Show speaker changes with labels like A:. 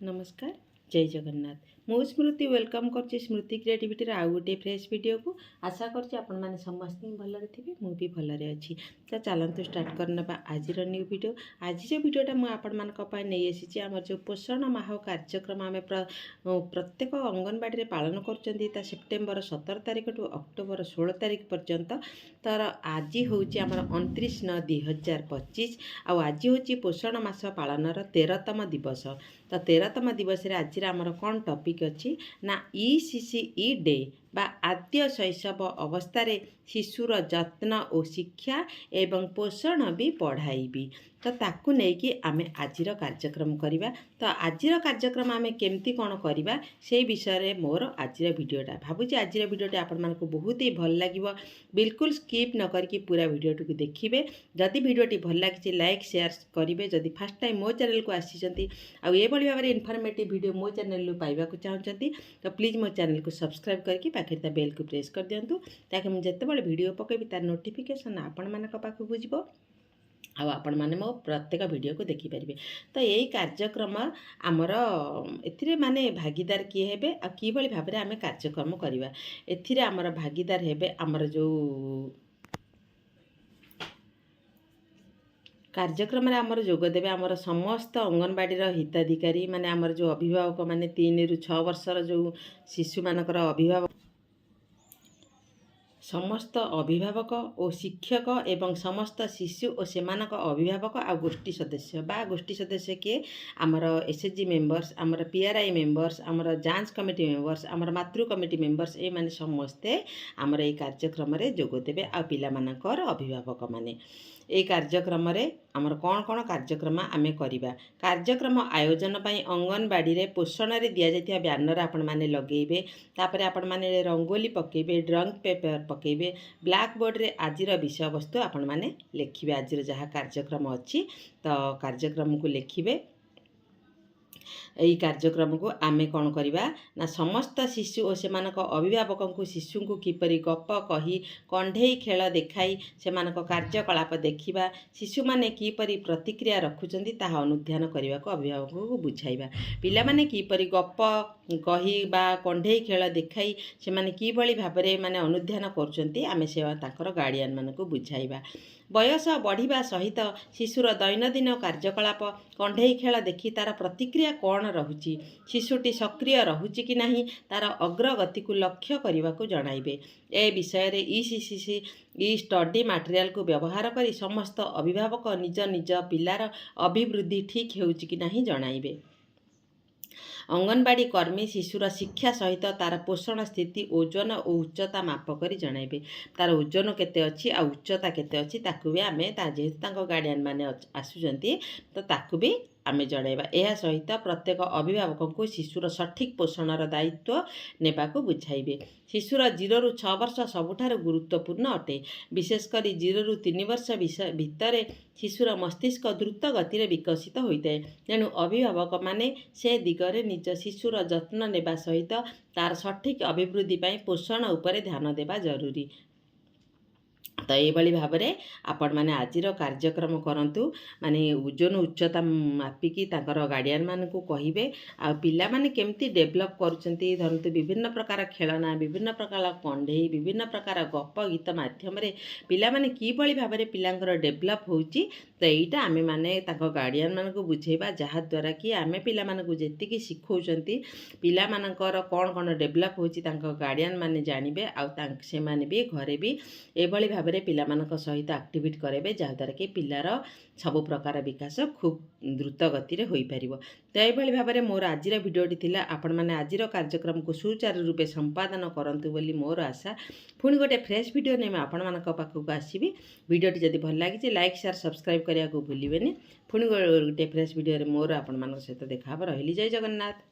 A: नमस्कार जय जगन्नाथ मु स्मृति वेलकम कर स्मृति क्रिएटिविटी आउ गोटे फ्रेश वीडियो को आशा कर समस्त भलरे थे मु भी भलरे अच्छी तो चलतु स्टार्ट करना आज न्यू वीडियो आज जो वीडियोटा मुझे नहीं आसी आम जो पोषण माह कार्यक्रम आम प्रत्येक अंगनवाड़ी पालन कर सेप्टेम्बर 17 तारिख टू अक्टोबर 16 तारिख पर्यंत तर आज हूँ आम 29/9/2025 आज हूँ पोषण मास पालन 13तम दिवस तो 13तम दिवस आज आमर कौन टॉपिक अच्छी ना ECCE डे बा आद्य शैशव अवस्था शिशुर जत्न और शिक्षा एवं पोषण भी पढ़ाई तो ताकू नहीं आमे आजिर कार्यक्रम करिबा। तो आजिर कार्यक्रम आमे केमती कौन करिबा से विषय रे मोर आजिर वीडियोटा भावुची आजिर वीडियोटा आपण मानकु बहुत ही भल लागिबो। बिल्कुल स्किप न करके पूरा वीडियोटी को देखिए। जदि वीडियोटी भल लगी लाइक शेयर करेंगे। जदि फर्स्ट टाइम मो चैनल को आसी ये भाव में इनफॉर्मेटिव वीडियो मो चैनल पाइबा चाहते तो प्लीज मो चैनल को सब्सक्राइब करके पाखे बेल को प्रेस कर दिंतु ताकि मुझे जितेबाला वीडियो पकेबी तार नोटिफिकेशन आपण मान पाखक जीव आपण मैंने मो प्रत्येक वीडियो को देखिपारे। तो यही कार्यक्रम आमर ए माने भागीदार किए हेबे आ कि भाव में आम कार्यक्रम करवा ए आमर भागीदार हेबे आमर जो कार्यक्रम आमर जोगदेवे आमर समस्त अंगनवाड़ी हिताधिकारी माने आमर जो अभिभावक माने 3 ରୁ 6 वर्षर जो शिशु मानकर अभिभावक समस्त अभिभावक और शिक्षक एवं समस्त शिशु और सेमानक अभिभावक आ गोष्ठी सदस्य बा गोष्ठी सदस्य किए आमर SHG मेंबर्स आमर PRI मेंबर्स आमर जांच कमिटी मेंबर्स आमर मातृ कमिटी मेंबर्स ए माने समस्ते आमर ए कार्यक्रम रे जोगदेवे आ पिला मानकर अभिभावक माने ए कार्यक्रम रे आमर कौन कौन कार्यक्रम आमे करिबा। कार्यक्रम आयोजन पई अंगनवाड़ी रे पोषण रे दिया जाइथिया बैनर आपण माने लगेबे तापरे आपण माने रंगोली पकेबे ड्रॉइंग पेपर पकेबे ब्लैक बोर्ड रे आजिर विषय वस्तु आपण माने लिखिबे आजिर जहाँ कार्यक्रम अच्छी तो कार्यक्रम को लिखिबे। यही कार्यक्रम को आमे कौन करवा ना समस्त शिशु और सेमानक अभिभावक को शिशु को किपरि गप कही कंढे खेल देखाई सेमानक कार्यकलाप देखिबा शिशु माने किपरि प्रतिक्रिया रखुचंदी ताहा अनुध्यान करने को अभिभावक को बुझाइबा। पिला माने किपरि गप कही बा कंढे खेल देखाई से माने किभଳି भाबरे माने अनुध्यान करचंती आमे से ताकर गार्डियन मान को बुझाइबा। बयस बढ़िबा सहित शिशुर दैनंदिन कार्यकलाप कंढे खेल देखि तार प्रतिक्रिया कौन रहुची शिशुटी सक्रिय रहुची कि नहीं तार अग्रगति को लक्ष्य करने को जणाइबे। ए विषय रे ECCE स्टडी मटेरियल को व्यवहार करी समस्त अभिभावक निज निज पिलार अभिवृद्धि ठीक होउची कि नहीं जणाइबे। अंगनवाड़ी कर्मी शिशुर शिक्षा सहित तार पोषण स्थिति ओजन और उच्चता माप करी जणाइबे। तार ओजन केते अच्छी आ उच्चता केते अच्छी ताकू भी आमे जेहेतु गार्डियन माने आसुचंती तो ताकू भी आमे जणाइबा। यह सहित प्रत्येक अभिभावक को शिशुर सठिक पोषणर दायित्व नेबाकू बुझाइबे। शिशुर 0 ରୁ 6 वर्ष सबुठार गुरुत्वपूर्ण अटे। विशेषकर 0 ରୁ 3 वर्ष भितर शिशुर मस्तिष्क द्रुत गति विकसित होता है। तेणु अभिभावक माने से दिगरे निज शिशुर जत्न नेबा सहित तार सठिक अभिवृद्धि पाई पोषण उपरे ध्यान देबा जरूरी। तो ये भाव में आपण मैंने आजिर कार्यक्रम करंतु माने ओजन उच्चता मापिकी ताकर गार्डियन मान को कहिबे आ पिला माने केमती डेभलप करूचंती धरंतु विभिन्न प्रकार खेलना विभिन्न प्रकार कंढे विभिन्न प्रकार गप गीत माध्यम रे पिला माने किभଳି भाव में पिलांकर डेभलप होउची। तो यहीटा आमे माने ताको गार्डियन मान को बुझेबा जहा द्वारा कि आमे पिला मान को जेतिकी शिखौचंती पिला मानकर कौन कौन डेभलप होउची ताको गार्डियन माने जानिबे आ से माने भी घरे भी एभଳି भाव में पिला मानक सहित एक्टिविट करेबे जहाँद्वारा कि पिलार सबु प्रकार विकास खूब द्रुत गति रे होई परिबो। तो ये भाव में मोर आजिर वीडियोटी थिला आपण माने आजिर कार्यक्रम को सुचारू रूपे संपादन करंतु बोली मोर आशा। पुणी गोटे फ्रेश वीडियो ने मैं आपण मानक पाखक आसीबी। वीडियोटी जदि भल लागी लाइक शेयर सब्सक्राइब करिया को भूलिबेनी। पुणी गोटे फ्रेश वीडियो रे मोर आपण मानक सहित देखा रहिली। जय जगन्नाथ।